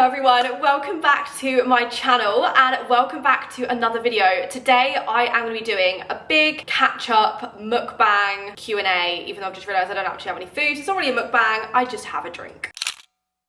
Hello everyone, welcome back to my channel and welcome back to another video. Today I am going to be doing a big catch-up mukbang Q&A, even though I've just realised I don't actually have any food. It's not really a mukbang, I just have a drink.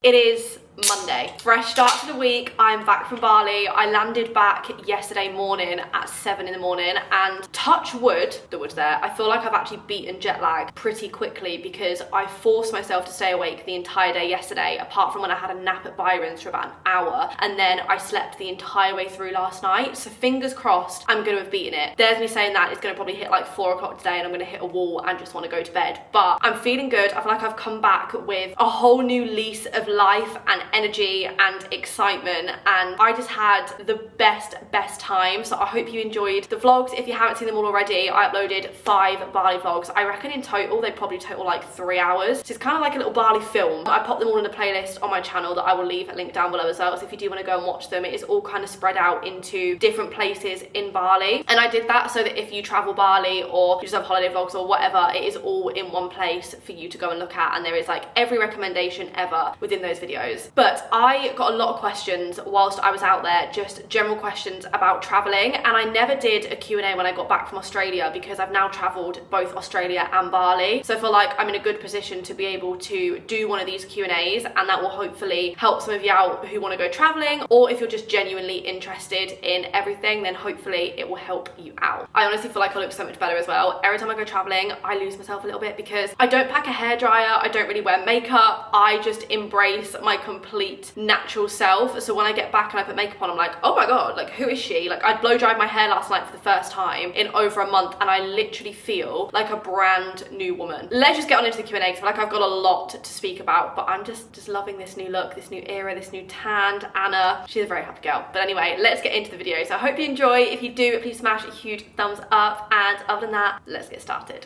It is Monday. Fresh start to the week. I'm back from Bali. I landed back yesterday morning at 7 in the morning and touch wood, the wood's there, I feel like I've actually beaten jet lag pretty quickly because I forced myself to stay awake the entire day yesterday, apart from when I had a nap at Byron's for about an hour, and then I slept the entire way through last night. So fingers crossed I'm going to have beaten it. There's me saying that it's going to probably hit like 4 o'clock today and I'm going to hit a wall and just want to go to bed. But I'm feeling good. I feel like I've come back with a whole new lease of life and energy and excitement, and I just had the best time. So I hope you enjoyed the vlogs. If you haven't seen them all already, I uploaded 5 Bali vlogs. I reckon in total they probably total like 3 hours, so it's kind of like a little Bali film. I popped them all in a playlist on my channel that I will leave a link down below as well, so if you do want to go and watch them, it is all kind of spread out into different places in Bali. And I did that so that if you travel Bali or you just have holiday vlogs or whatever, it is all in one place for you to go and look at, and there is like every recommendation ever within those videos. But I got a lot of questions whilst I was out there, just general questions about traveling, and I never did a Q&A when I got back from Australia because I've now traveled both Australia and Bali. So I feel like I'm in a good position to be able to do one of these Q&As, and that will hopefully help some of you out who want to go traveling, or if you're just genuinely interested in everything, then hopefully it will help you out. I honestly feel like I look so much better as well. Every time I go traveling, I lose myself a little bit because I don't pack a hairdryer, I don't really wear makeup, I just embrace my complete natural self. So when I get back and I put makeup on, I'm like, oh my god, like who is she? Like I blow dried my hair last night for the first time in over a month and I literally feel like a brand new woman. Let's just get on into the Q&A because I feel like I've got a lot to speak about, but I'm just loving this new look, this new era, this new tanned Anna. She's a very happy girl. But anyway, let's get into the video. So I hope you enjoy. If you do, please smash a huge thumbs up, and other than that, let's get started.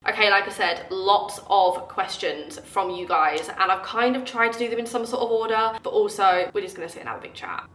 Okay, like I said, lots of questions from you guys, and I've kind of tried to do them in some sort of order, but also we're just gonna sit and have a big chat.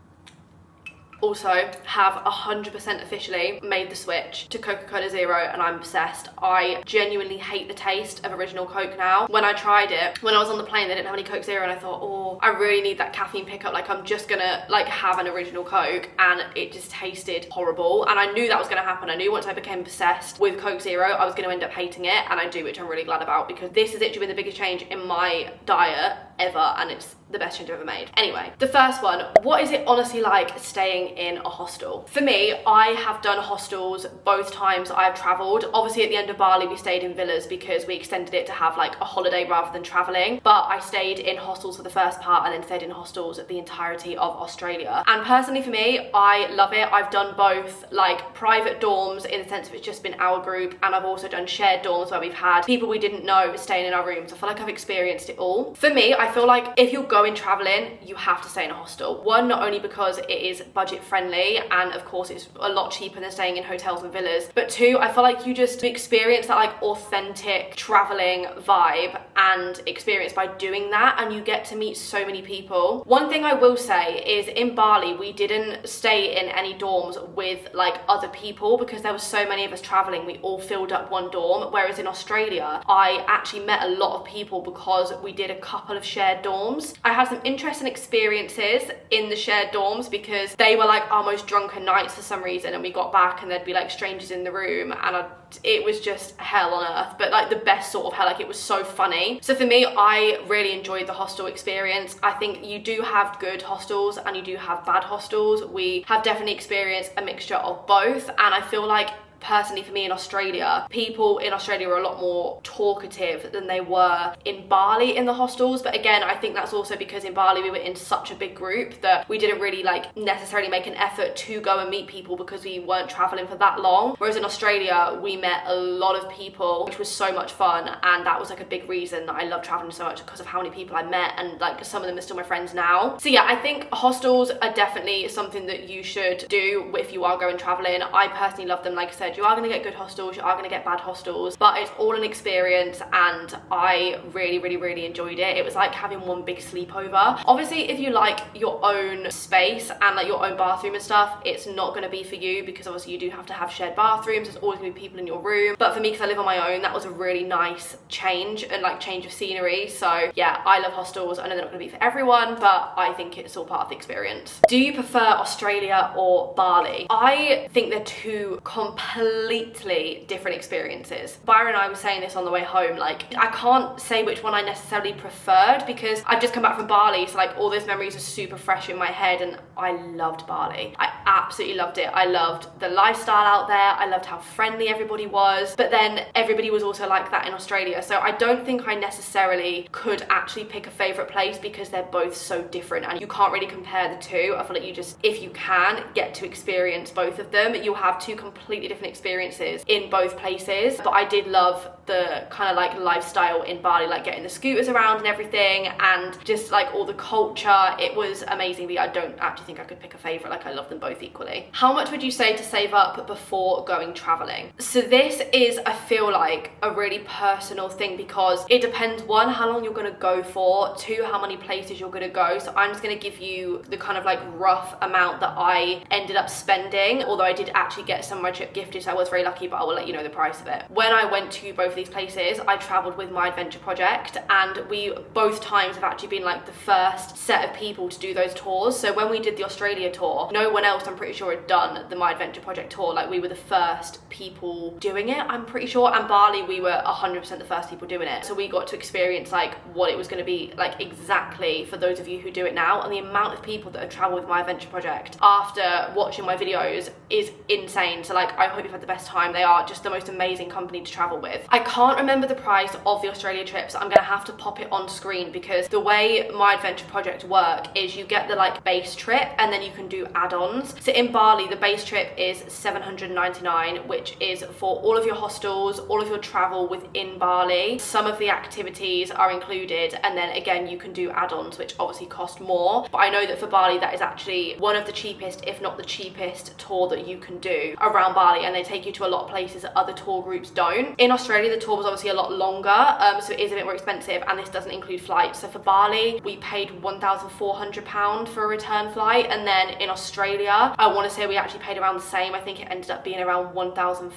Also, have 100% officially made the switch to Coca-Cola Zero, and I'm obsessed. I genuinely hate the taste of original Coke now. When I tried it, when I was on the plane, they didn't have any Coke Zero, and I thought, oh, I really need that caffeine pickup. Like, I'm just gonna like have an original Coke, and it just tasted horrible. And I knew that was gonna happen. I knew once I became obsessed with Coke Zero, I was gonna end up hating it, and I do, which I'm really glad about, because this has literally been the biggest change in my diet ever, and it's the best change I've ever made. Anyway, the first one, what is it honestly like staying in a hostel? For me, I have done hostels both times I've traveled. Obviously at the end of Bali, we stayed in villas because we extended it to have like a holiday rather than traveling, but I stayed in hostels for the first part and then stayed in hostels the entirety of Australia. And personally for me, I love it. I've done both like private dorms in the sense of it's just been our group, and I've also done shared dorms where we've had people we didn't know staying in our rooms. I feel like I've experienced it all. For me, I feel like if you're going traveling, you have to stay in a hostel. One, not only because it is budget friendly and of course it's a lot cheaper than staying in hotels and villas, but two, I feel like you just experience that like authentic traveling vibe and experience by doing that, and you get to meet so many people. One thing I will say is in Bali, we didn't stay in any dorms with like other people because there were so many of us traveling, we all filled up one dorm, whereas in Australia, I actually met a lot of people because we did a couple of shared dorms. I had some interesting experiences in the shared dorms because they were like our most drunken nights for some reason, and we got back and there'd be like strangers in the room, and it was just hell on earth, but like the best sort of hell. Like it was so funny. So for me, I really enjoyed the hostel experience. I think you do have good hostels and you do have bad hostels. We have definitely experienced a mixture of both, and I feel like personally for me in Australia, people in Australia were a lot more talkative than they were in Bali in the hostels. But again, I think that's also because in Bali we were in such a big group that we didn't really like necessarily make an effort to go and meet people because we weren't traveling for that long. Whereas in Australia, we met a lot of people, which was so much fun, and that was like a big reason that I love traveling so much, because of how many people I met, and like some of them are still my friends now. So yeah, I think hostels are definitely something that you should do if you are going traveling. I personally love them, like I said, said, you are going to get good hostels, you are going to get bad hostels, but it's all an experience, and I really enjoyed it. It was like having one big sleepover. Obviously, if you like your own space and like your own bathroom and stuff, it's not going to be for you, because obviously you do have to have shared bathrooms. There's always going to be people in your room. But for me, because I live on my own, that was a really nice change and like change of scenery. So yeah, I love hostels. I know they're not going to be for everyone, but I think it's all part of the experience. Do you prefer Australia or Bali? I think they're two completely different experiences. Byron and I were saying this on the way home, like I can't say which one I necessarily preferred, because I've just come back from Bali, so like all those memories are super fresh in my head, and I loved Bali. I absolutely loved it. I loved the lifestyle out there. I loved how friendly everybody was, but then everybody was also like that in Australia. So I don't think I necessarily could actually pick a favorite place, because they're both so different and you can't really compare the two. I feel like you just, if you can, get to experience both of them, you'll have two completely different experiences in both places. But I did love the kind of like lifestyle in Bali, like getting the scooters around and everything, and just like all the culture. It was amazing, but I don't actually think I could pick a favorite. Like I love them both equally. How much would you say to save up before going traveling? So this is, I feel like, a really personal thing, because it depends, one, how long you're going to go for, two, how many places you're going to go. So I'm just going to give you the kind of like rough amount that I ended up spending, although I did actually get some of my trip gifted, so I was very lucky, but I will let you know the price of it. When I went to both of these places, I traveled with my adventure project, and we both times have actually been like the first set of people to do those tours. So when we did the Australia tour, no one else, I'm pretty sure, had done the My Adventure Project tour. Like we were the first people doing it, I'm pretty sure. And Bali, we were 100% the first people doing it. So we got to experience like what it was going to be like exactly for those of you who do it now. And the amount of people that have traveled with My Adventure Project after watching my videos is insane. So like I hope you've had the best time. They are just the most amazing company to travel with. I can't remember the price of the Australia trips. I'm gonna have to pop it on screen, because the way My Adventure Project work is you get the like base trip and then you can do add-ons. So in Bali, the base trip is $799, which is for all of your hostels, all of your travel within Bali. Some of the activities are included, and then again you can do add-ons, which obviously cost more. But I know that for Bali, that is actually one of the cheapest, if not the cheapest, tour that you can do around Bali, and they take you to a lot of places that other tour groups don't. In Australia, the tour was obviously a lot longer, so it is a bit more expensive, and this doesn't include flights. So for Bali, we paid £1,400 for a return flight, and then in Australia, I want to say we actually paid around the same. I think it ended up being around $1,500.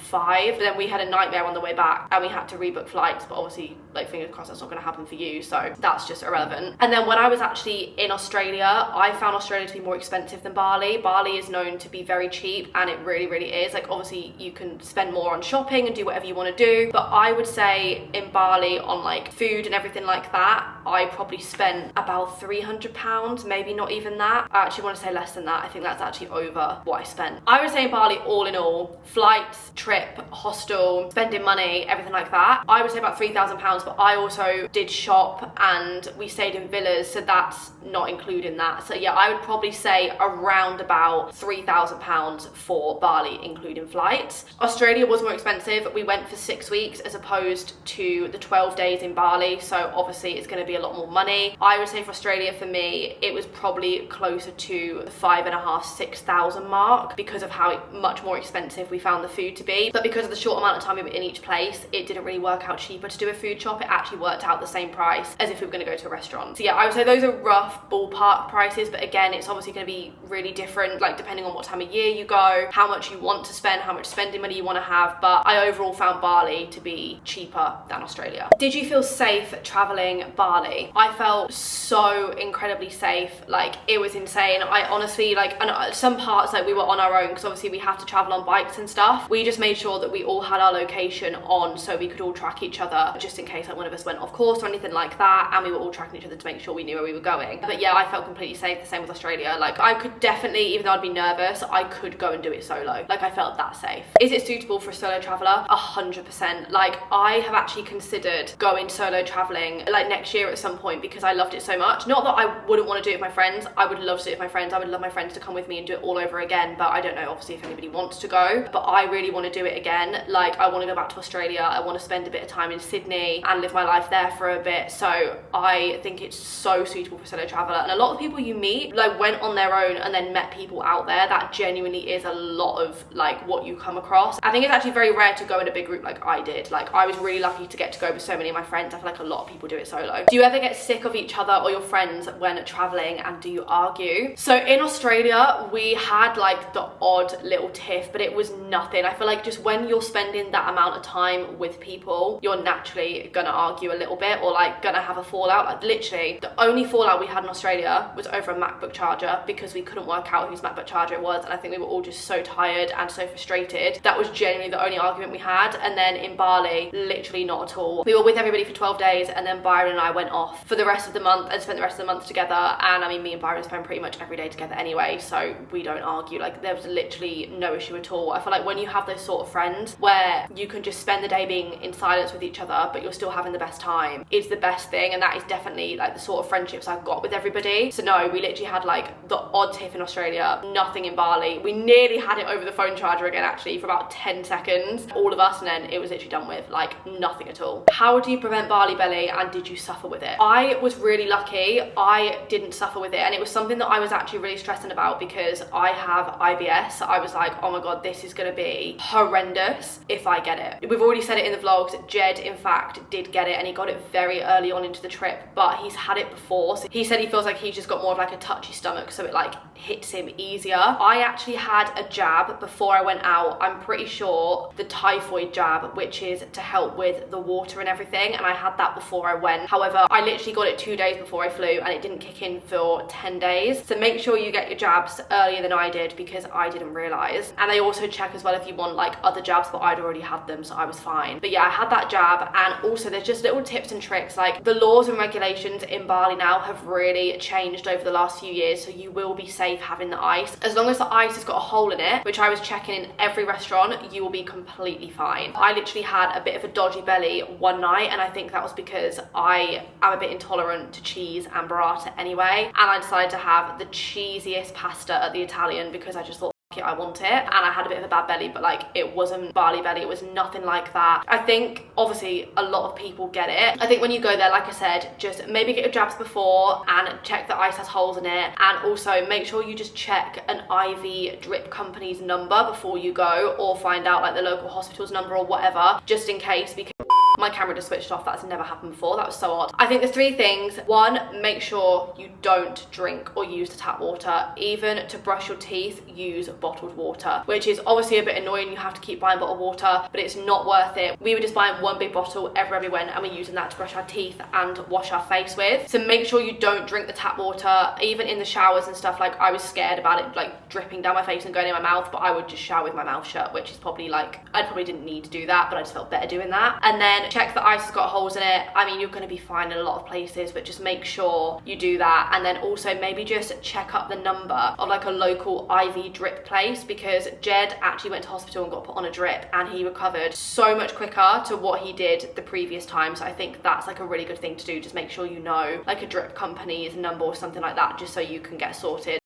But then we had a nightmare on the way back, and we had to rebook flights, but obviously, like, fingers crossed that's not going to happen for you, so that's just irrelevant. And then when I was actually in Australia, I found Australia to be more expensive than Bali. Bali is known to be very cheap, and it really is. Like, obviously you can spend more on shopping and do whatever you want to do, but I would say in Bali, on like food and everything like that, I probably spent about £300, maybe not even that. I actually want to say less than that. I think that's actually over what I spent. I would say in Bali, all in all, flights, trip, hostel, spending money, everything like that, I would say about £3,000. But I also did shop and we stayed in villas, so that's not including that. So yeah, I would probably say around about £3,000 for Bali, including flights. Australia was more expensive. We went for 6 weeks as opposed to the 12 days in Bali, so obviously it's going to be a lot more money. I would say for Australia, for me, it was probably closer to the 5,500–6,000 mark, because of how much more expensive we found the food to be. But because of the short amount of time we were in each place, it didn't really work out cheaper to do a food shop. It actually worked out the same price as if we were going to go to a restaurant. So yeah, I would say those are rough ballpark prices, but again, it's obviously going to be really different, like depending on what time of year you go, how much you want to spend, how much spending money you want to have. But I overall found Bali to be cheaper than Australia. Did you feel safe traveling Bali? I felt so incredibly safe. Like, it was insane. I honestly, like, and some parts, like, we were on our own because obviously we have to travel on bikes and stuff. We just made sure that we all had our location on so we could all track each other, just in case like one of us went off course or anything like that, and we were all tracking each other to make sure we knew where we were going. But yeah, I felt completely safe. The same with Australia. Like, I could definitely, even though I'd be nervous, I could go and do it solo. Like, I felt that safe. Is it suitable for a solo traveler? 100%. Like, I have actually considered going solo traveling like next year at at some point because I loved it so much. Not that I wouldn't want to do it with my friends. I would love to do it with my friends. I would love my friends to come with me and do it all over again, but I don't know obviously if anybody wants to go. But I really want to do it again. Like, I want to go back to Australia. I want to spend a bit of time in Sydney and live my life there for a bit. So I think it's so suitable for solo traveler. And a lot of people you meet like went on their own and then met people out there. That genuinely is a lot of like what you come across. I think it's actually very rare to go in a big group like I did. Like, I was really lucky to get to go with so many of my friends. I feel like a lot of people do it solo. Do you ever get sick of each other or your friends when traveling, and do you argue? So in Australia, we had like the odd little tiff, but it was nothing. I feel like just when you're spending that amount of time with people, you're naturally gonna argue a little bit or like gonna have a fallout. Like, literally the only fallout we had in Australia was over a MacBook charger because we couldn't work out whose MacBook charger it was, and I think we were all just so tired and so frustrated. That was genuinely the only argument we had. And then in Bali, literally not at all. We were with everybody for 12 days, and then Byron and I went off for the rest of the month and spent the rest of the month together. And I mean, me and Byron spend pretty much every day together anyway, so we don't argue. Like, there was literally no issue at all. I feel like when you have those sort of friends where you can just spend the day being in silence with each other but you're still having the best time, it's the best thing. And that is definitely like the sort of friendships I've got with everybody. So no, we literally had like the odd tiff in Australia, nothing in Bali. We nearly had it over the phone charger again actually for about 10 seconds, all of us, and then it was literally done with. Like, nothing at all. How do you prevent Barley Belly, and did you suffer with it? I was really lucky. I didn't suffer with it, and it was something that I was actually really stressing about because I have IBS. I was like, oh my god, this is gonna be horrendous if I get it. We've already said it in the vlogs. Jed, in fact, did get it, and he got it very early on into the trip, but he's had it before. So he said he feels like he's just got more of like a touchy stomach, so it like hits him easier. I actually had a jab before I went out. I'm pretty sure the typhoid jab, which is to help with the water and everything, and I had that before I went. However, I literally got it 2 days before I flew, and it didn't kick in for 10 days. So make sure you get your jabs earlier than I did because I didn't realize. And they also check as well if you want like other jabs, but I'd already had them, so I was fine. But yeah, I had that jab. And also there's just little tips and tricks. Like, the laws and regulations in Bali now have really changed over the last few years, so you will be safe having the ice. As long as the ice has got a hole in it, which I was checking in every restaurant, you will be completely fine. I literally had a bit of a dodgy belly one night, and I think that was because I am a bit intolerant to cheese and burrata anyway, and I decided to have the cheesiest pasta at the Italian because I just thought, I want it, and I had a bit of a bad belly, but like, it wasn't Barley Belly. It was nothing like that. I think obviously a lot of people get it. I think when you go there, like I said, just maybe get your jabs before and check the ice has holes in it, and also make sure you just check an IV drip company's number before you go, or find out like the local hospital's number or whatever, just in case, because my camera just switched off. That's never happened before. That was so odd. I think there's 3 things. 1, make sure you don't drink or use the tap water. Even to brush your teeth, use bottled water, which is obviously a bit annoying. You have to keep buying bottled water, but it's not worth it. We were just buying one big bottle everywhere we went, and we're using that to brush our teeth and wash our face with. So make sure you don't drink the tap water. Even in the showers and stuff, like, I was scared about it like dripping down my face and going in my mouth, but I would just shower with my mouth shut, which is probably like, I probably didn't need to do that, but I just felt better doing that. And then check the ice has got holes in it. I mean, you're going to be fine in a lot of places, but just make sure you do that. And then also maybe just check up the number of like a local IV drip place, because Jed actually went to hospital and got put on a drip, and he recovered so much quicker to what he did the previous time. So I think that's like a really good thing to do. Just make sure you know like a drip company's number or something like that, just so you can get sorted.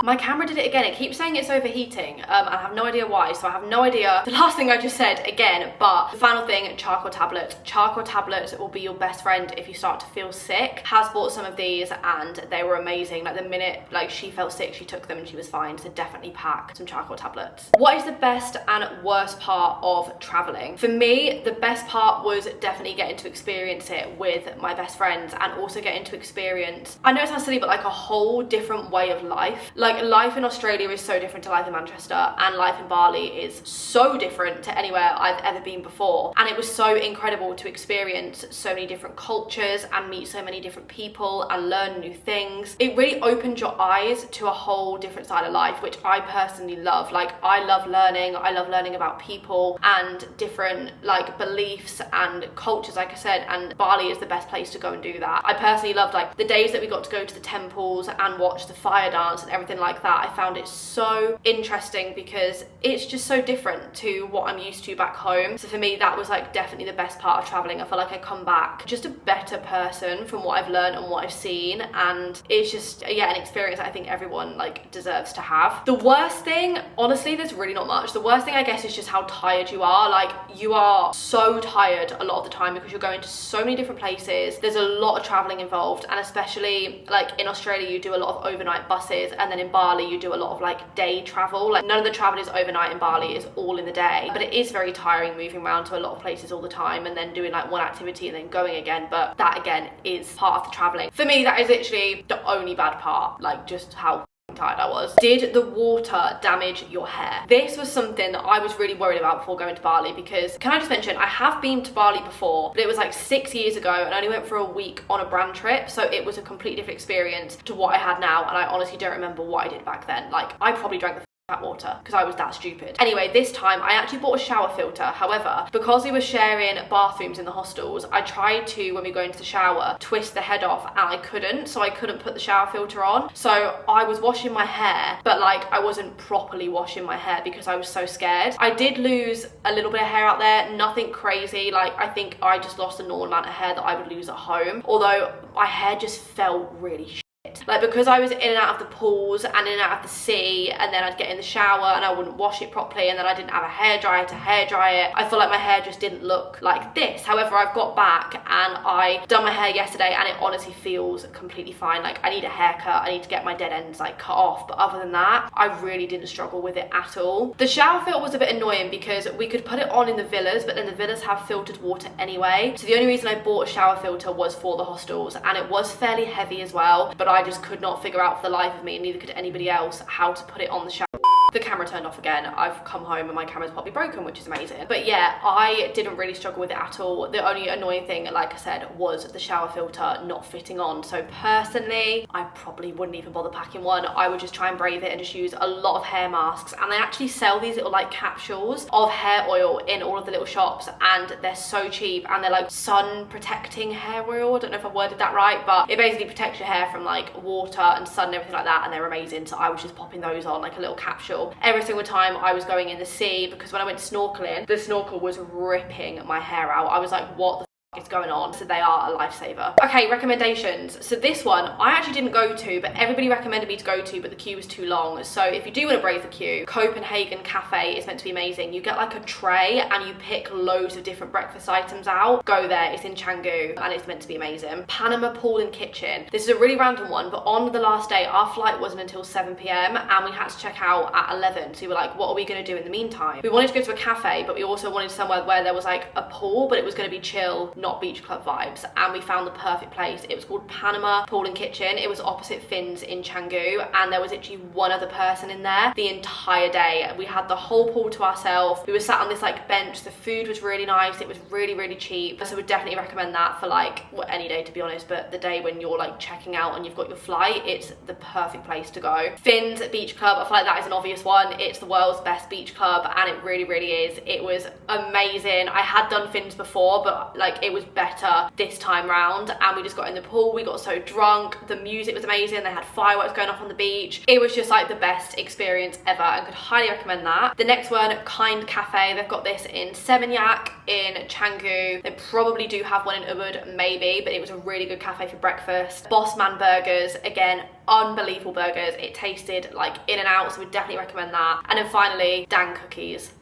My camera did it again. It keeps saying it's overheating. I have no idea why, so I have no idea the last thing I just said again. But the final thing, charcoal tablets. Charcoal tablets will be your best friend if you start to feel sick. Has bought some of these and they were amazing. Like, the minute like she felt sick, she took them and she was fine. So definitely pack some charcoal tablets. What is the best and worst part of traveling? For me, the best part was definitely getting to experience it with my best friends, and also getting to experience, I know it sounds silly, but like a whole different way of life. Like, life in Australia is so different to life in Manchester, and life in Bali is so different to anywhere I've ever been before. And it was so incredible to experience so many different cultures and meet so many different people and learn new things. It really opened your eyes to a whole different side of life, which I personally love. Like, I love learning about people and different like beliefs and cultures, like I said, and Bali is the best place to go and do that. I personally loved like the days that we got to go to the temples and watch the fire dance and everything like that, I found it so interesting because it's just so different to what I'm used to back home. So for me, that was like definitely the best part of traveling. I feel like I come back just a better person from what I've learned and what I've seen, and it's just, yeah, an experience that I think everyone like deserves to have. The worst thing, honestly, there's really not much. The worst thing, I guess, is just how tired you are. Like, you are so tired a lot of the time because you're going to so many different places. There's a lot of traveling involved, and especially like in Australia, you do a lot of overnight buses, and then in Bali you do a lot of like day travel. Like, none of the travel is overnight in Bali, it's all in the day, but it is very tiring moving around to a lot of places all the time and then doing like one activity and then going again. But that again is part of the traveling. For me, that is literally the only bad part, like just how tired I was. Did the water damage your hair? This was something that I was really worried about before going to Bali, because can I just mention, I have been to Bali before, but it was like 6 years ago and I only went for a week on a brand trip, so it was a completely different experience to what I had now, and I honestly don't remember what I did back then. Like, I probably drank the that water because I was that stupid. Anyway, this time I actually bought a shower filter. However, because we were sharing bathrooms in the hostels, I tried to, when we go into the shower, twist the head off, and I couldn't, so I couldn't put the shower filter on. So I was washing my hair, but like I wasn't properly washing my hair because I was so scared. I did lose a little bit of hair out there, nothing crazy. Like, I think I just lost a normal amount of hair that I would lose at home, although my hair just felt really shit. Like, because I was in and out of the pools and in and out of the sea, and then I'd get in the shower and I wouldn't wash it properly, and then I didn't have a hairdryer to hairdry it, I feel like my hair just didn't look like this. However, I've got back and I done my hair yesterday and it honestly feels completely fine. Like, I need a haircut, I need to get my dead ends like cut off, but other than that, I really didn't struggle with it at all. The shower filter was a bit annoying because we could put it on in the villas, but then the villas have filtered water anyway. So the only reason I bought a shower filter was for the hostels, and it was fairly heavy as well, but I just could not figure out for the life of me, and neither could anybody else, how to put it on the shower. The camera turned off again. I've come home and my camera's probably broken, which is amazing. But yeah, I didn't really struggle with it at all. The only annoying thing, like I said, was the shower filter not fitting on. So personally, I probably wouldn't even bother packing one. I would just try and brave it and just use a lot of hair masks. And they actually sell these little like capsules of hair oil in all of the little shops, and they're so cheap, and they're like sun protecting hair oil. I don't know if I worded that right, but it basically protects your hair from like water and sun and everything like that, and they're amazing. So I was just popping those on like a little capsule every single time I was going in the sea, because when I went snorkeling, the snorkel was ripping my hair out. I was like, what the is going on? So they are a lifesaver. Okay, recommendations. So this one I actually didn't go to, but everybody recommended me to go to, but the queue was too long. So if you do want to brave the queue, Copenhagen Cafe is meant to be amazing. You get like a tray and you pick loads of different breakfast items out. Go there, it's in Canggu and it's meant to be amazing. Panama Pool and Kitchen. This is a really random one, but on the last day our flight wasn't until 7 p.m. and we had to check out at 11. So we were like, what are we going to do in the meantime? We wanted to go to a cafe, but we also wanted somewhere where there was like a pool, but it was going to be chill, not beach club vibes, and we found the perfect place. It was called Panama Pool and Kitchen. It was opposite Finn's in Canggu, and there was actually one other person in there the entire day. We had the whole pool to ourselves. We were sat on this like bench. The food was really nice. It was really, really cheap. So would definitely recommend that for like, well, any day to be honest, but the day when you're like checking out and you've got your flight, it's the perfect place to go. Finn's Beach Club, I feel like that is an obvious one. It's the world's best beach club, and it really, really is. It was amazing. I had done Finn's before, but like it was better this time round, and we just got in the pool. We got so drunk. The music was amazing. They had fireworks going off on the beach. It was just like the best experience ever, and could highly recommend that. The next one, Kind Cafe. They've got this in Seminyak in Canggu. They probably do have one in Ubud, maybe, but it was a really good cafe for breakfast. Boss Man Burgers, again, unbelievable burgers. It tasted like in and out, so we'd definitely recommend that. And then finally, Dan Cookies.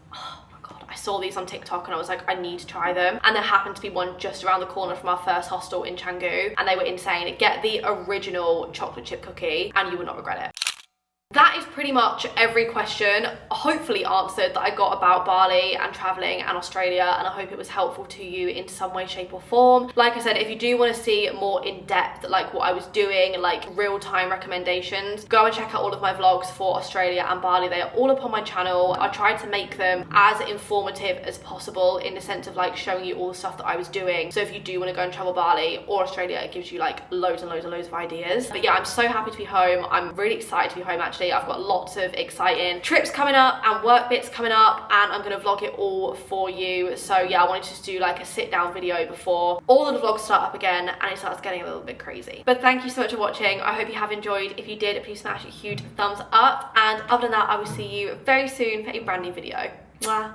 I saw these on TikTok and I was like, I need to try them. And there happened to be one just around the corner from our first hostel in Canggu, and they were insane. Get the original chocolate chip cookie and you will not regret it. That is pretty much every question, hopefully answered, that I got about Bali and traveling and Australia, and I hope it was helpful to you in some way, shape or form. Like I said, if you do want to see more in depth, like what I was doing, like real-time recommendations, go and check out all of my vlogs for Australia and Bali. They are all up on my channel. I tried to make them as informative as possible in the sense of like showing you all the stuff that I was doing. So if you do want to go and travel Bali or Australia, it gives you like loads and loads and loads of ideas. But yeah, I'm so happy to be home. I'm really excited to be home actually. actually. I've got lots of exciting trips coming up and work bits coming up, and I'm gonna vlog it all for you. So yeah, I wanted to just do like a sit down video before all of the vlogs start up again and it starts getting a little bit crazy. But thank you so much for watching. I hope you have enjoyed. If you did, please smash a huge thumbs up, and other than that, I will see you very soon for a brand new video. Mwah.